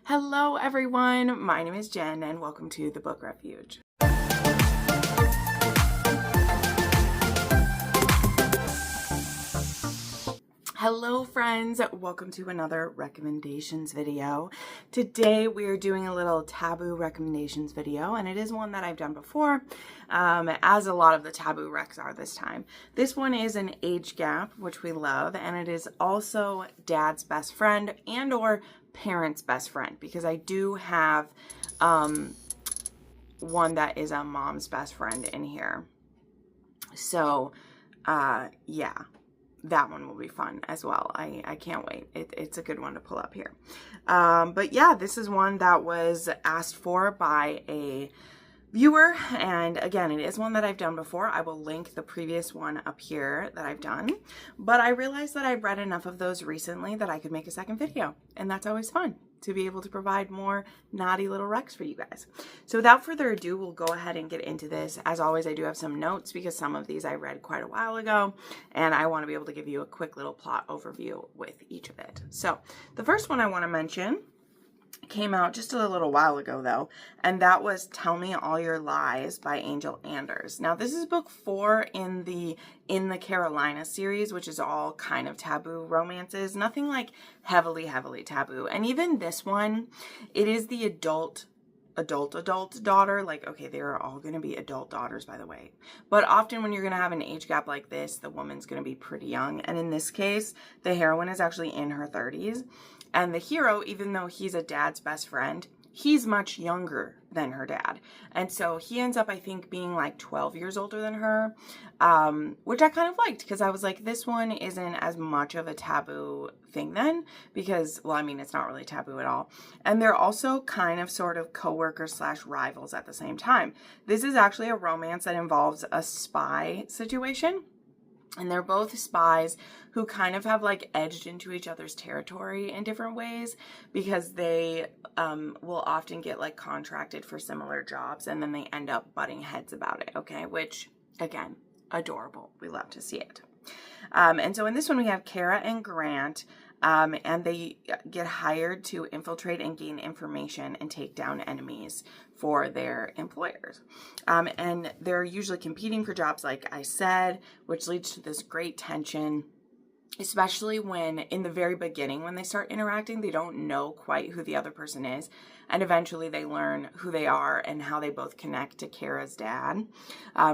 Hello everyone, my name is Jen and welcome to the Book Refuge. Hello friends, welcome to another recommendations video. Today we are doing a little taboo recommendations video, and it is one that I've done before, as a lot of the taboo recs are this time. This one is an age gap, which we love, and it is also dad's best friend and or parents' best friend, because I do have one that is a mom's best friend in here. So yeah, that one will be fun as well. I can't wait. It's a good one to pull up here. But yeah, this is one that was asked for by a viewer, and again, it is one that I've done before. I will link the previous one up here that I've done, but I realized that I've read enough of those recently that I could make a second video, and that's always fun to be able to provide more naughty little recs for you guys. So without further ado, we'll go ahead and get into this. As always, I do have some notes because some of these I read quite a while ago, and I want to be able to give you a quick little plot overview with each of it. So the first one I want to mention came out just a little while ago though, and that was Tell Me All Your Lies by Angel Anders. Now this is book 4 in the Carolina series, which is all kind of taboo romances, nothing like heavily taboo. And even this one, it is the adult daughter. Like, okay, they are all going to be adult daughters, by the way, but often when you're going to have an age gap like this, the woman's going to be pretty young, and in this case the heroine is actually in her 30s. And the hero, even though he's a dad's best friend, he's much younger than her dad. And so he ends up, I think, being like 12 years older than her, which I kind of liked, because I was like, this one isn't as much of a taboo thing then, because, well, I mean, it's not really taboo at all. And they're also kind of sort of co-workers slash rivals at the same time. This is actually a romance that involves a spy situation. And they're both spies who kind of have like edged into each other's territory in different ways, because they will often get like contracted for similar jobs, and then they end up butting heads about it, okay? Which, again, adorable. We love to see it. And so in this one we have Kara and Grant, and they get hired to infiltrate and gain information and take down enemies for their employers. And they're usually competing for jobs, like I said, which leads to this great tension, especially when in the very beginning, when they start interacting, they don't know quite who the other person is. And eventually they learn who they are and how they both connect to Kara's dad.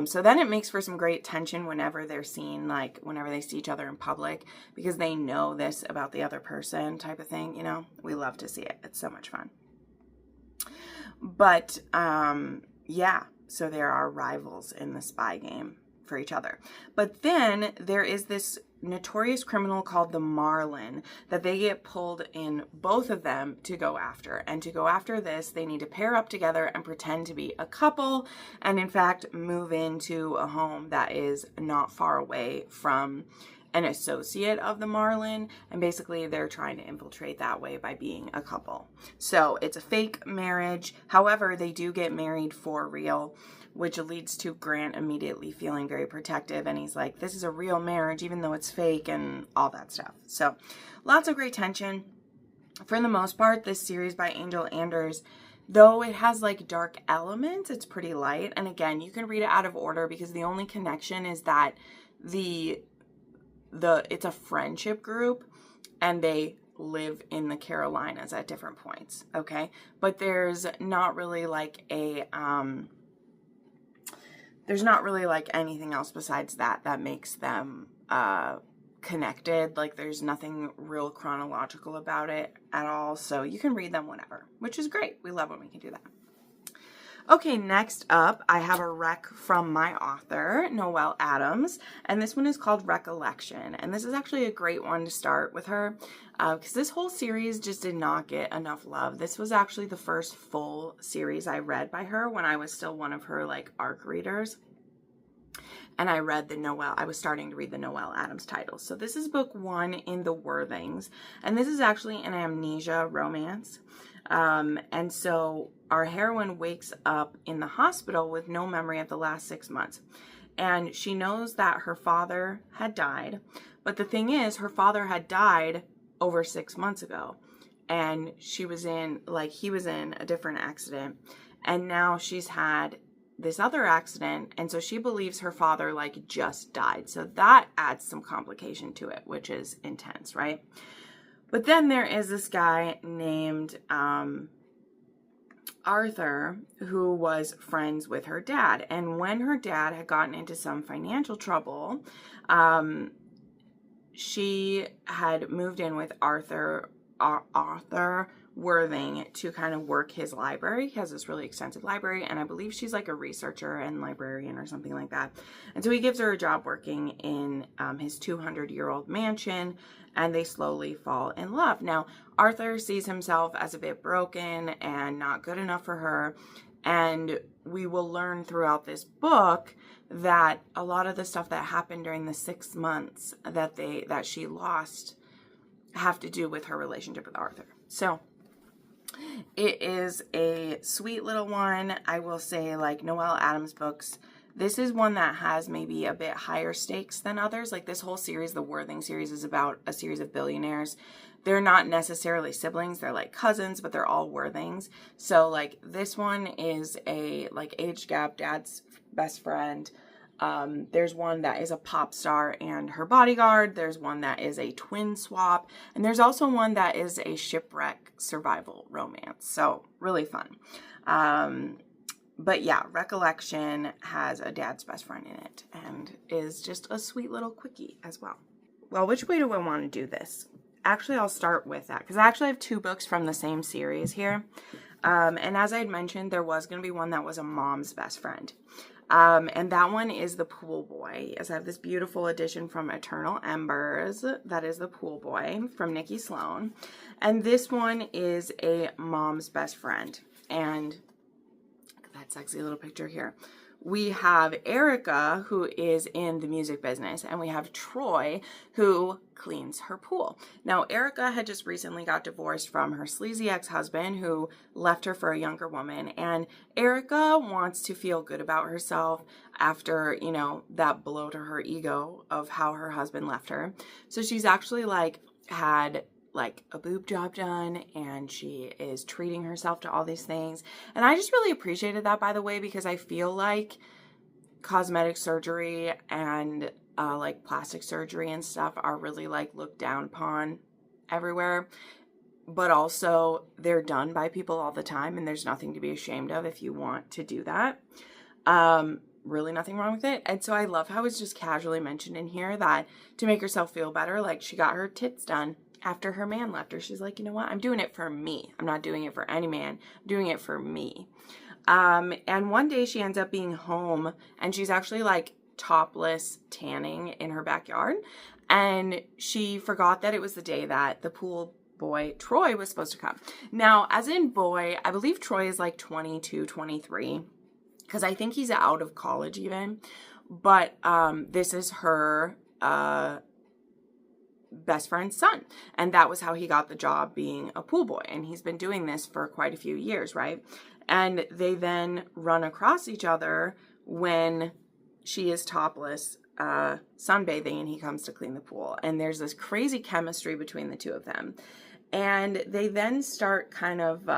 So then it makes for some great tension whenever they're seen, like whenever they see each other in public, because they know this about the other person type of thing. You know, we love to see it. It's so much fun. But yeah, so there are rivals in the spy game for each other. But then there is this notorious criminal called the Marlin that they get pulled in, both of them, to go after. And to go after this, they need to pair up together and pretend to be a couple, and in fact move into a home that is not far away from an associate of the Marlin, and basically they're trying to infiltrate that way by being a couple. So it's a fake marriage. However, they do get married for real, which leads to Grant immediately feeling very protective, and he's like, this is a real marriage even though it's fake, and all that stuff. So lots of great tension. For the most part, this series by Angel Anders, though it has like dark elements, it's pretty light. And again, you can read it out of order, because the only connection is that it's a friendship group and they live in the Carolinas at different points, okay? But there's not really like anything else besides that makes them connected. Like, there's nothing real chronological about it at all, so you can read them whenever, which is great. We love when we can do that. Okay, next up, I have a rec from my author, Noelle Adams, and this one is called Recollection. And this is actually a great one to start with her, because this whole series just did not get enough love. This was actually the first full series I read by her when I was still one of her like ARC readers. And I was starting to read the Noelle Adams titles. So this is book 1 in the Worthings, and this is actually an amnesia romance. And so our heroine wakes up in the hospital with no memory of the last 6 months. And she knows that her father had died. But the thing is, her father had died over 6 months ago. and he was in a different accident, and now she's had this other accident, and so she believes her father like just died. So that adds some complication to it, which is intense, right? But then there is this guy named Arthur, who was friends with her dad. And when her dad had gotten into some financial trouble, she had moved in with Arthur Worthing to kind of work his library. He has this really extensive library, and I believe she's like a researcher and librarian or something like that. And so he gives her a job working in his 200-year-old mansion, and they slowly fall in love. Now, Arthur sees himself as a bit broken and not good enough for her, and we will learn throughout this book that a lot of the stuff that happened during the 6 months that she lost have to do with her relationship with Arthur. So it is a sweet little one. I will say, like Noelle Adams books, this is one that has maybe a bit higher stakes than others. Like this whole series, the Worthing series, is about a series of billionaires. They're not necessarily siblings. They're like cousins, but they're all Worthings. So like this one is a like age gap, dad's best friend. There's one that is a pop star and her bodyguard. There's one that is a twin swap. And there's also one that is a shipwreck survival romance. So really fun. But yeah, Recollection has a dad's best friend in it and is just a sweet little quickie as well. Well, which way do I want to do this? Actually, I'll start with that because I actually have 2 books from the same series here. And as I had mentioned, there was going to be one that was a mom's best friend. And that one is The Pool Boy. As I have this beautiful edition from Eternal Embers. That is The Pool Boy from Nikki Sloan. And this one is a mom's best friend. And look at that sexy little picture here. We have Erica, who is in the music business, and we have Troy, who cleans her pool. Now, Erica had just recently got divorced from her sleazy ex-husband, who left her for a younger woman, and Erica wants to feel good about herself after, you know, that blow to her ego of how her husband left her. So she's actually, like, had like a boob job done, and she is treating herself to all these things. And I just really appreciated that, by the way, because I feel like cosmetic surgery and like plastic surgery and stuff are really like looked down upon everywhere, but also they're done by people all the time, and there's nothing to be ashamed of if you want to do that. Really nothing wrong with it. And so I love how it's just casually mentioned in here that to make herself feel better, like she got her tits done after her man left her. She's like, you know what? I'm doing it for me. I'm not doing it for any man. I'm doing it for me. And one day she ends up being home, and she's actually like topless tanning in her backyard. And she forgot that it was the day that the pool boy, Troy, was supposed to come. Now, as in boy, I believe Troy is like 22, 23, because I think he's out of college even. But this is her best friend's son, and that was how he got the job being a pool boy, and he's been doing this for quite a few years, right? And they then run across each other when she is topless sunbathing, and he comes to clean the pool, and there's this crazy chemistry between the two of them, and they then start kind of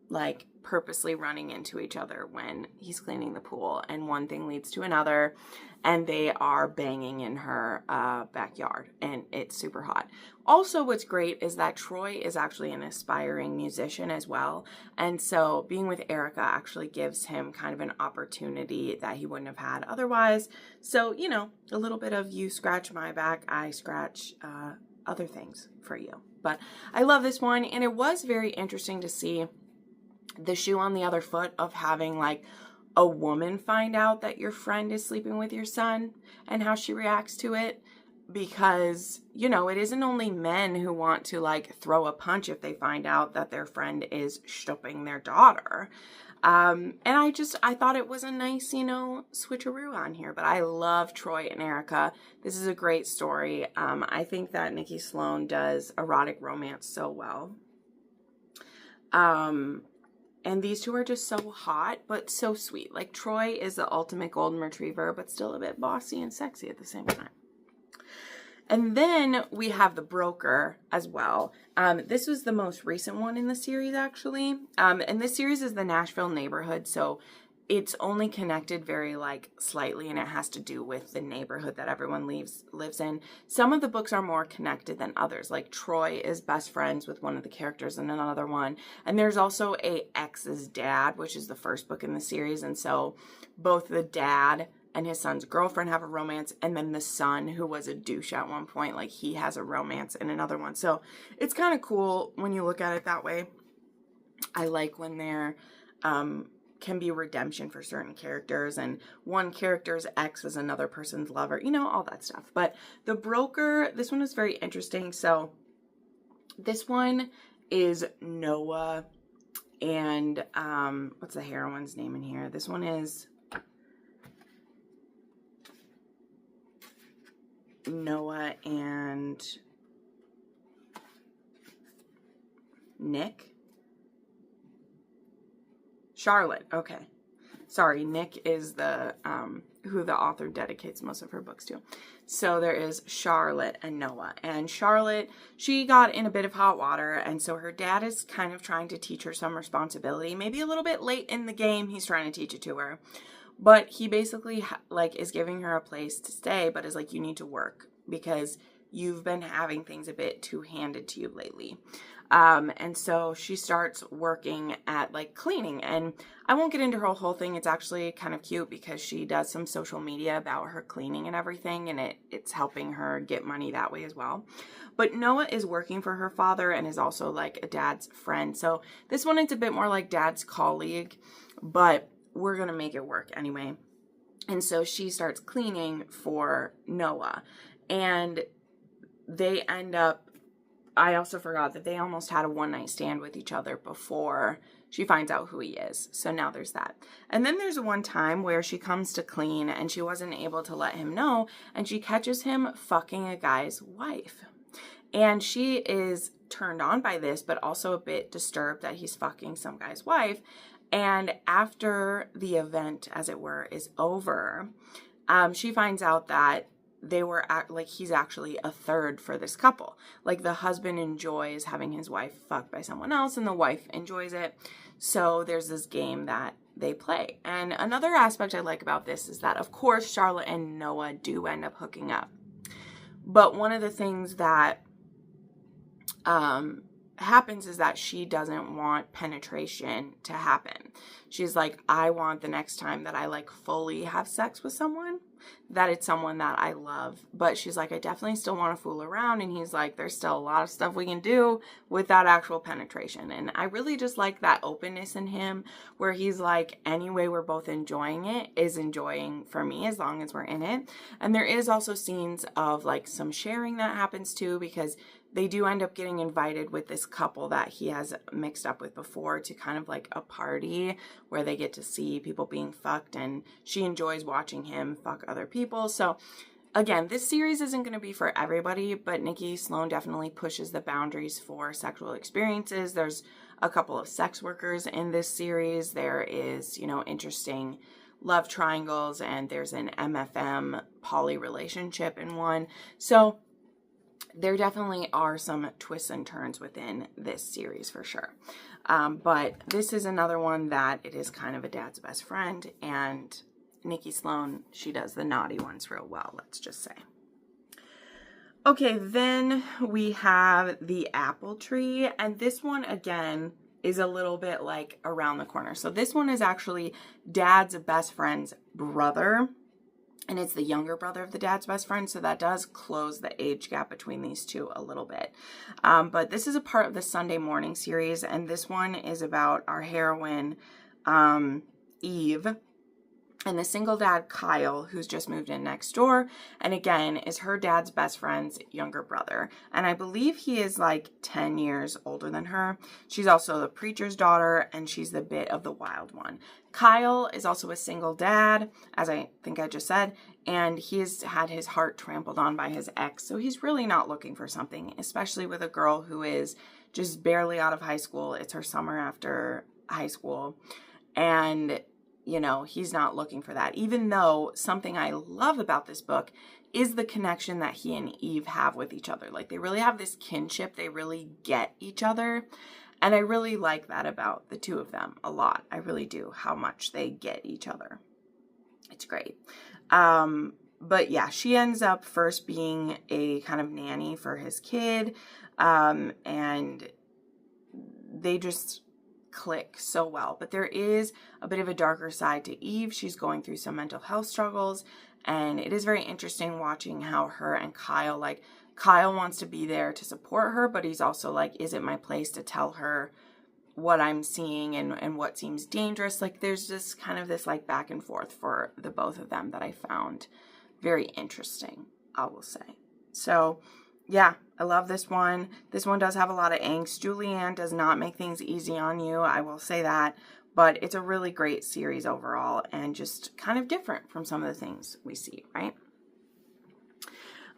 like purposely running into each other when he's cleaning the pool, and one thing leads to another, and they are banging in her backyard, and it's super hot. Also, what's great is that Troy is actually an aspiring musician as well, and so being with Erica actually gives him kind of an opportunity that he wouldn't have had otherwise. So, you know, a little bit of you scratch my back, I scratch other things for you. But I love this one, and it was very interesting to see the shoe on the other foot of having like a woman find out that your friend is sleeping with your son and how she reacts to it, because, you know, it isn't only men who want to like throw a punch if they find out that their friend is stooping their daughter. And I thought it was a nice, you know, switcheroo on here, but I love Troy and Erica. This is a great story. I think that Nikki Sloan does erotic romance so well. And these two are just so hot, but so sweet. Like, Troy is the ultimate golden retriever, but still a bit bossy and sexy at the same time. And then we have The Broker as well. This was the most recent one in the series, actually. And this series is the Nashville neighborhood, so it's only connected very, like, slightly, and it has to do with the neighborhood that everyone lives in. Some of the books are more connected than others. Like, Troy is best friends with one of the characters in another one. And there's also a ex's dad, which is the first book in the series. And so both the dad and his son's girlfriend have a romance, and then the son, who was a douche at one point, like, he has a romance in another one. So it's kind of cool when you look at it that way. I like when there can be redemption for certain characters, and one character's ex is another person's lover, you know, all that stuff. But The Broker, this one is very interesting. So this one is Noah and what's the heroine's name in here? This one is Noah and Nick. Charlotte, okay. Sorry, Nick is the who the author dedicates most of her books to. So there is Charlotte and Noah. And Charlotte, she got in a bit of hot water, and so her dad is kind of trying to teach her some responsibility. Maybe a little bit late in the game, he's trying to teach it to her. But he basically, like, is giving her a place to stay, but is like, you need to work because you've been having things a bit too handed to you lately. And so she starts working at, like, cleaning, and I won't get into her whole thing. It's actually kind of cute because she does some social media about her cleaning and everything, and it's helping her get money that way as well. But Noah is working for her father and is also, like, a dad's friend. So this one, it's a bit more like dad's colleague, but we're going to make it work anyway. And so she starts cleaning for Noah, and they end up, I also forgot that they almost had a one-night stand with each other before she finds out who he is. So now there's that. And then there's one time where she comes to clean and she wasn't able to let him know, and she catches him fucking a guy's wife. And she is turned on by this, but also a bit disturbed that he's fucking some guy's wife. And after the event, as it were, is over, she finds out that they were like, he's actually a third for this couple. Like, the husband enjoys having his wife fucked by someone else, and the wife enjoys it. So there's this game that they play. And another aspect I like about this is that, of course, Charlotte and Noah do end up hooking up. But one of the things that happens is that she doesn't want penetration to happen. She's like, I want the next time that I, like, fully have sex with someone, that it's someone that I love. But she's like, I definitely still want to fool around. And he's like, there's still a lot of stuff we can do without actual penetration. And I really just like that openness in him, where he's like, anyway, we're both enjoying it is enjoying for me as long as we're in it. And there is also scenes of, like, some sharing that happens too, because they do end up getting invited with this couple that he has mixed up with before to kind of like a party where they get to see people being fucked, and she enjoys watching him fuck other people. So again, this series isn't going to be for everybody, but Nikki Sloan definitely pushes the boundaries for sexual experiences. There's a couple of sex workers in this series. There is, you know, interesting love triangles, and there's an MFM poly relationship in one. So there definitely are some twists and turns within this series for sure. But this is another one that it is kind of a dad's best friend, and Nikki Sloan, she does the naughty ones real well, let's just say. Okay, then we have The Apple Tree, and this one again is a little bit like around the corner. So this one is actually dad's best friend's brother, and it's the younger brother of the dad's best friend, so that does close the age gap between these two a little bit. But this is a part of the Sunday morning series, and this one is about our heroine, Eve, and the single dad, Kyle, who's just moved in next door, and again, is her dad's best friend's younger brother. And I believe he is like 10 years older than her. She's also the preacher's daughter, and she's the bit of the wild one. Kyle is also a single dad, as I think I just said, and he's had his heart trampled on by his ex, so he's really not looking for something, especially with a girl who is just barely out of high school. It's her summer after high school, and you know, he's not looking for that. Even though something I love about this book is the connection that he and Eve have with each other. Like, they really have this kinship. They really get each other. And I really like that about the two of them a lot. I really do, how much they get each other. It's great. But yeah, she ends up first being a kind of nanny for his kid. And they just click so well. But there is a bit of a darker side to Eve. She's going through some mental health struggles. And it is very interesting watching how her and Kyle, like, Kyle wants to be there to support her, but he's also like, is it my place to tell her what I'm seeing and what seems dangerous? Like, there's just kind of this like back and forth for the both of them that I found very interesting, I will say. So yeah, I love this one. This one does have a lot of angst. Julianne does not make things easy on you, I will say that. But it's a really great series overall and just kind of different from some of the things we see, right?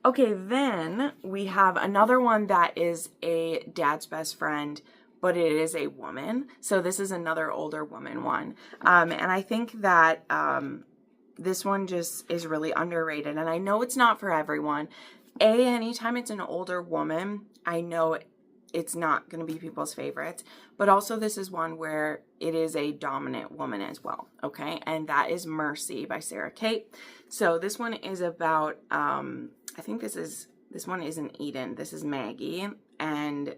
Okay, then we have another one that is a dad's best friend, but it is a woman. So this is another older woman one. And I think that this one just is really underrated. And I know it's not for everyone. Anytime it's an older woman, I know it's not going to be people's favorites. But also this is one where it is a dominant woman as well. Okay, and that is Mercy by Sarah Kate. So this one is about... I think this one isn't Eden. This is Maggie and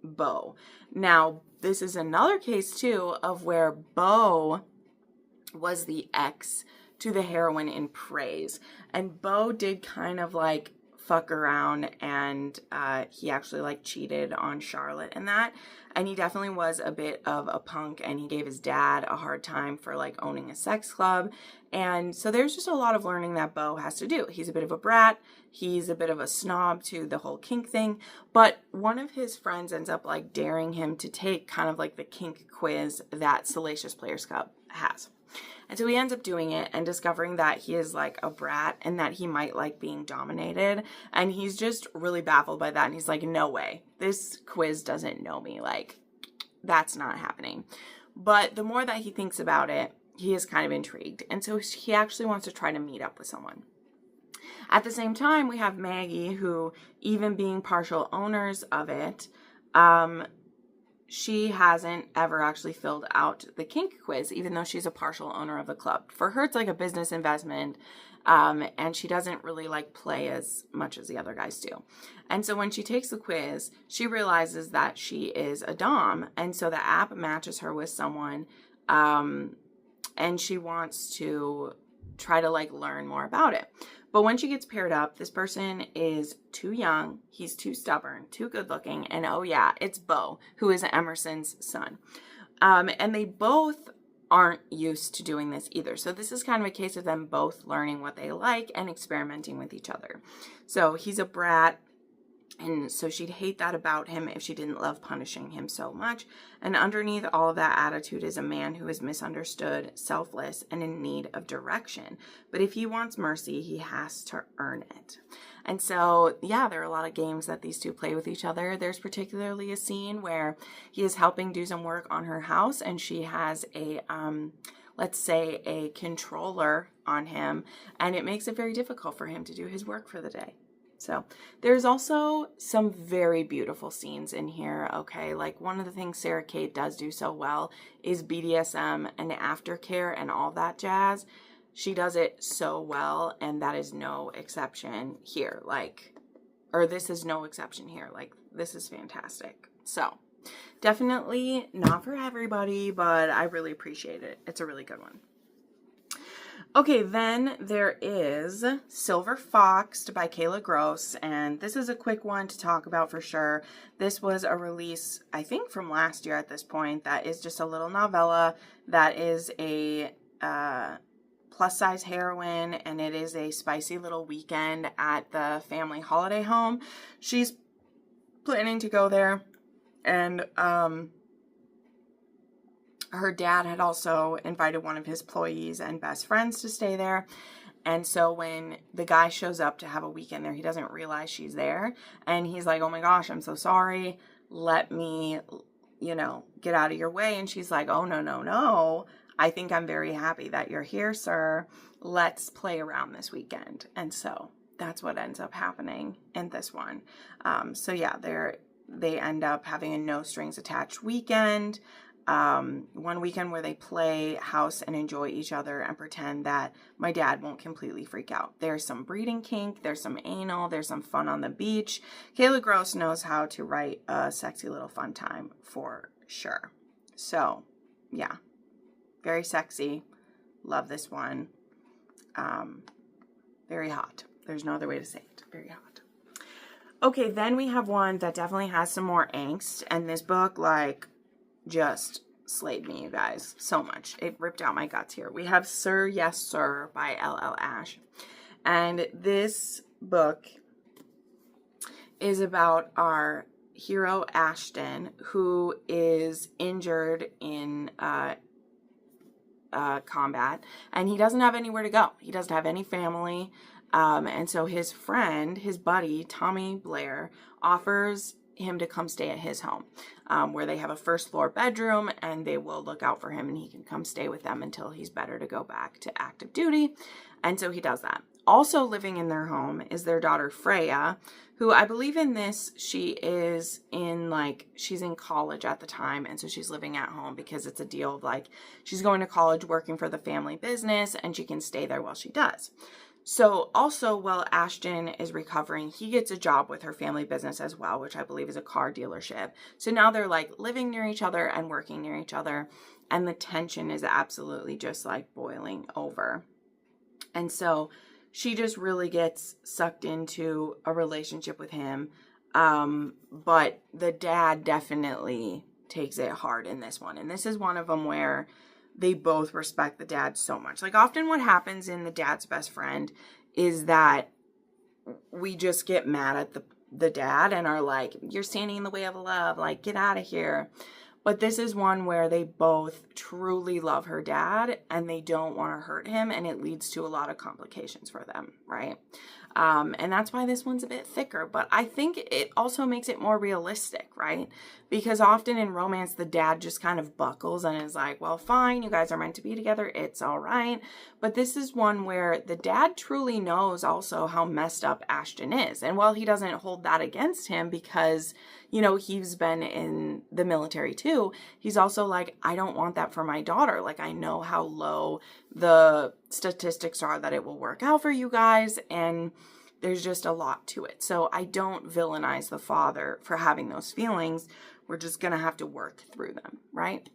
Bo. Now, this is another case too of where Bo was the ex to the heroine in Praise. And Bo did kind of like fuck around and he actually like cheated on Charlotte and that. And he definitely was a bit of a punk and he gave his dad a hard time for like owning a sex club. And so there's just a lot of learning that Bo has to do. He's a bit of a brat. He's a bit of a snob to the whole kink thing. But one of his friends ends up like daring him to take kind of like the kink quiz that Salacious Players Club has. And so he ends up doing it and discovering that he is like a brat and that he might like being dominated. And he's just really baffled by that. And he's like, no way, this quiz doesn't know me. Like, that's not happening. But the more that he thinks about it, he is kind of intrigued. And so he actually wants to try to meet up with someone. At the same time, we have Maggie, who, even being partial owners of it, she hasn't ever actually filled out the kink quiz, even though she's a partial owner of the club. For her, it's like a business investment, and she doesn't really like play as much as the other guys do. And so when she takes the quiz, she realizes that she is a dom, and so the app matches her with someone, and she wants to try to like learn more about it. But when she gets paired up, this person is too young, he's too stubborn, too good looking, and oh yeah, it's Bo, who is Emerson's son. And they both aren't used to doing this either. So this is kind of a case of them both learning what they like and experimenting with each other. So he's a brat, and so she'd hate that about him if she didn't love punishing him so much. And underneath all of that attitude is a man who is misunderstood, selfless, and in need of direction. But if he wants mercy, he has to earn it. And so, yeah, there are a lot of games that these two play with each other. There's particularly a scene where he is helping do some work on her house, and she has a, let's say, a controller on him, and it makes it very difficult for him to do his work for the day. So there's also some very beautiful scenes in here, okay? Like, one of the things Sarah Kate does do so well is BDSM and aftercare and all that jazz. She does it so well, and that is no exception here. This is no exception here. Like, this is fantastic. So definitely not for everybody, but I really appreciate it. It's a really good one. Okay, then there is Silver Foxed by Kayla Gross, and this is a quick one to talk about for sure. This was a release, I think, from last year at this point, that is just a little novella that is a plus-size heroine, and it is a spicy little weekend at the family holiday home. She's planning to go there, and her dad had also invited one of his employees and best friends to stay there. And so when the guy shows up to have a weekend there, he doesn't realize she's there. And he's like, oh my gosh, I'm so sorry. Let me, get out of your way. And she's like, oh, no. I think I'm very happy that you're here, sir. Let's play around this weekend. And so that's what ends up happening in this one. So yeah, they end up having a no strings attached weekend. One weekend where they play house and enjoy each other and pretend that my dad won't completely freak out. There's some breeding kink, there's some anal, there's some fun on the beach. Kayla Gross knows how to write a sexy little fun time for sure. So yeah, very sexy. Love this one. Very hot. There's no other way to say it. Very hot. Okay, then we have one that definitely has some more angst, and this book, like, just slayed me, you guys, so much. It ripped out my guts here. We have Sir, Yes, Sir by L.L. Ash. And this book is about our hero, Ashton, who is injured in combat, and he doesn't have anywhere to go. He doesn't have any family. And so his friend, his buddy, Tommy Blair, offers him to come stay at his home, where they have a first floor bedroom, and they will look out for him, and he can come stay with them until he's better to go back to active duty. And so he does that. Also living in their home is their daughter Freya, who I believe in this, she's in college at the time, and so she's living at home because it's a deal of like, she's going to college working for the family business, and she can stay there while she does. So also while Ashton is recovering, he gets a job with her family business as well, which I believe is a car dealership. So now they're like living near each other and working near each other, and the tension is absolutely just like boiling over. And so she just really gets sucked into a relationship with him. But the dad definitely takes it hard in this one. And this is one of them where they both respect the dad so much. Like, often what happens in The Dad's Best Friend is that we just get mad at the dad and are like, you're standing in the way of love, like, get out of here. But this is one where they both truly love her dad and they don't want to hurt him, and it leads to a lot of complications for them, right? And that's why this one's a bit thicker, but I think it also makes it more realistic, right? Because often in romance, the dad just kind of buckles and is like, well, fine, you guys are meant to be together, it's all right. But this is one where the dad truly knows also how messed up Ashton is. And while he doesn't hold that against him because, you know, he's been in the military too, he's also like, I don't want that for my daughter. Like, I know how low the statistics are that it will work out for you guys, and there's just a lot to it. So I don't villainize the father for having those feelings. We're just going to have to work through them, right?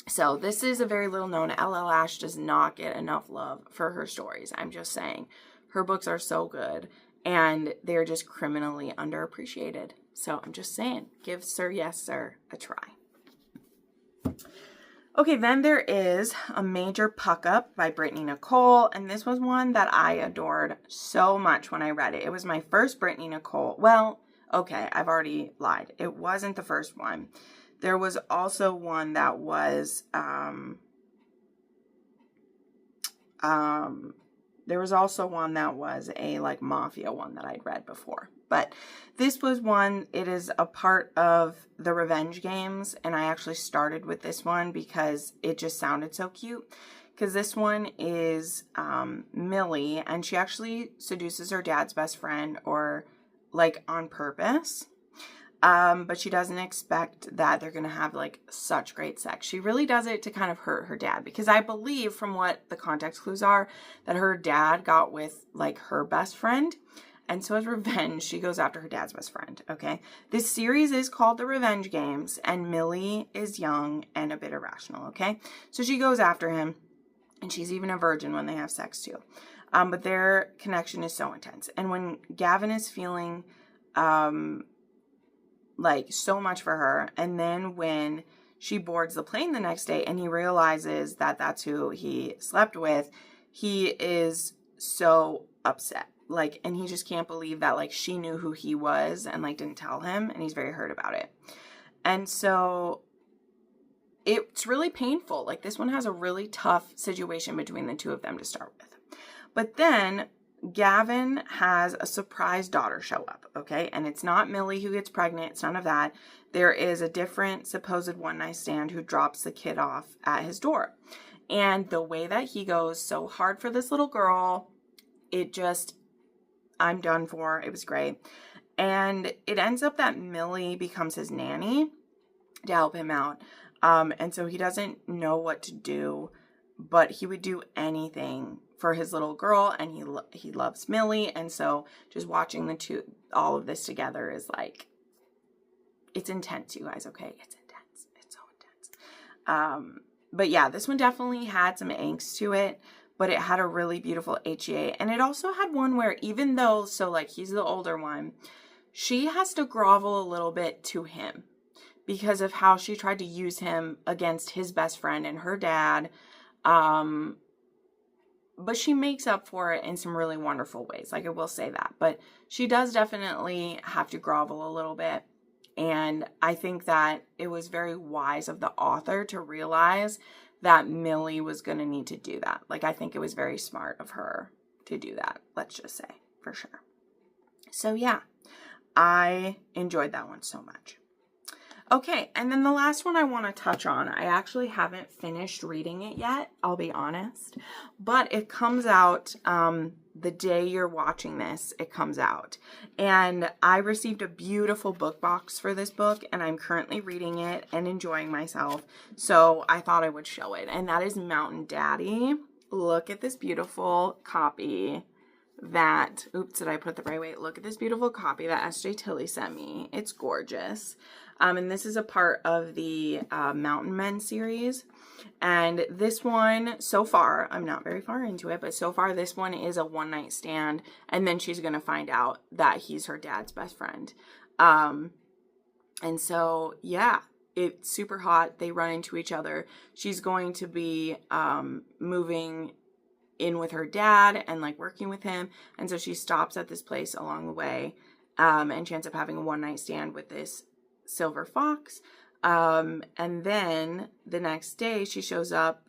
So this is a very little known. L.L. Ash does not get enough love for her stories. I'm just saying. Her books are so good, and they're just criminally underappreciated. So I'm just saying, give Sir, Yes, Sir a try. Okay, then there is A Major Puckup by Brittany Nicole, and this was one that I adored so much when I read it. It was my first Brittany Nicole. Well, okay, I've already lied. It wasn't the first one. There was also one that was, a like mafia one that I'd read before. But this was one, it is a part of the Revenge Games, and I actually started with this one because it just sounded so cute. Because this one is Millie, and she actually seduces her dad's best friend, or like on purpose. But she doesn't expect that they're going to have like such great sex. She really does it to kind of hurt her dad, because I believe from what the context clues are that her dad got with like her best friend. And so as revenge, she goes after her dad's best friend, okay? This series is called The Revenge Games, and Millie is young and a bit irrational, okay? So she goes after him, and she's even a virgin when they have sex too. But their connection is so intense. And when Gavin is feeling like so much for her, and then when she boards the plane the next day and he realizes that that's who he slept with, he is so upset. Like, and he just can't believe that, like, she knew who he was and, like, didn't tell him, and he's very hurt about it. And so it's really painful. Like, this one has a really tough situation between the two of them to start with. But then Gavin has a surprise daughter show up, okay? And it's not Millie who gets pregnant. It's none of that. There is a different supposed one-night stand who drops the kid off at his door. And the way that he goes so hard for this little girl, it just, I'm done for. It was great. And it ends up that Millie becomes his nanny to help him out. And so he doesn't know what to do, but he would do anything for his little girl, and he loves Millie. And so just watching all of this together is like, it's intense, you guys. Okay. It's intense. It's so intense. But yeah, this one definitely had some angst to it, but it had a really beautiful HEA. And it also had one where, even though, so like he's the older one, she has to grovel a little bit to him because of how she tried to use him against his best friend and her dad. But she makes up for it in some really wonderful ways. Like, I will say that. But she does definitely have to grovel a little bit. And I think that it was very wise of the author to realize that Millie was going to need to do that. Like, I think it was very smart of her to do that. Let's just say, for sure. So, yeah. I enjoyed that one so much. Okay, and then the last one I want to touch on, I actually haven't finished reading it yet, I'll be honest, but it comes out the day you're watching this, it comes out. And I received a beautiful book box for this book, and I'm currently reading it and enjoying myself, so I thought I would show it, and that is Mountain Daddy. Look at this beautiful copy that, oops, did I put the right way? Look at this beautiful copy that S.J. Tilly sent me. It's gorgeous. And this is a part of the Mountain Men series. And this one, so far, I'm not very far into it, but so far this one is a one-night stand. And then she's going to find out that he's her dad's best friend. And so, yeah, it's super hot. They run into each other. She's going to be moving in with her dad and like working with him. And so she stops at this place along the way. And she ends up having a one-night stand with this silver fox. And then the next day she shows up,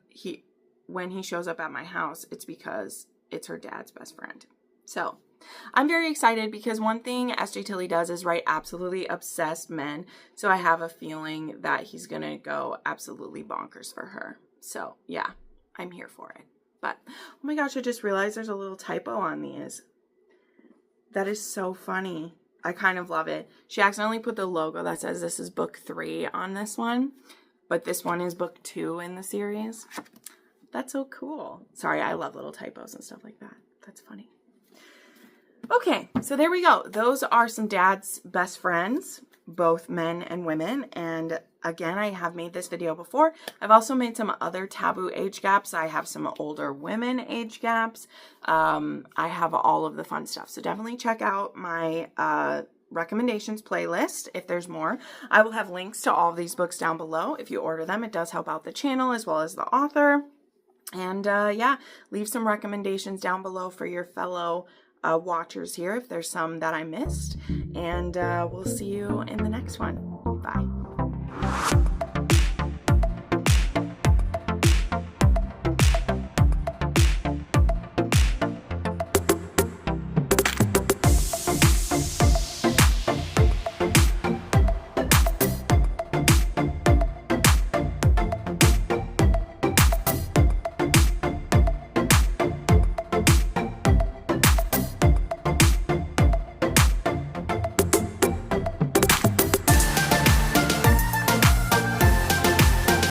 when he shows up at my house, it's because it's her dad's best friend. So I'm very excited because one thing S.J. Tilly does is write absolutely obsessed men. So I have a feeling that he's going to go absolutely bonkers for her. So yeah, I'm here for it. But oh my gosh, I just realized there's a little typo on these. That is so funny. I kind of love it. She accidentally put the logo that says this is book 3 on this one, but this one is book 2 in the series. That's so cool. Sorry, I love little typos and stuff like that. That's funny. Okay, so there we go. Those are some dad's best friends, both men and women. And again, I have made this video before. I've also made some other taboo age gaps. I have some older women age gaps. I have all of the fun stuff. So definitely check out my recommendations playlist if there's more. I will have links to all of these books down below. If you order them, it does help out the channel as well as the author. And yeah, leave some recommendations down below for your fellow watchers here if there's some that I missed. And we'll see you in the next one. Bye.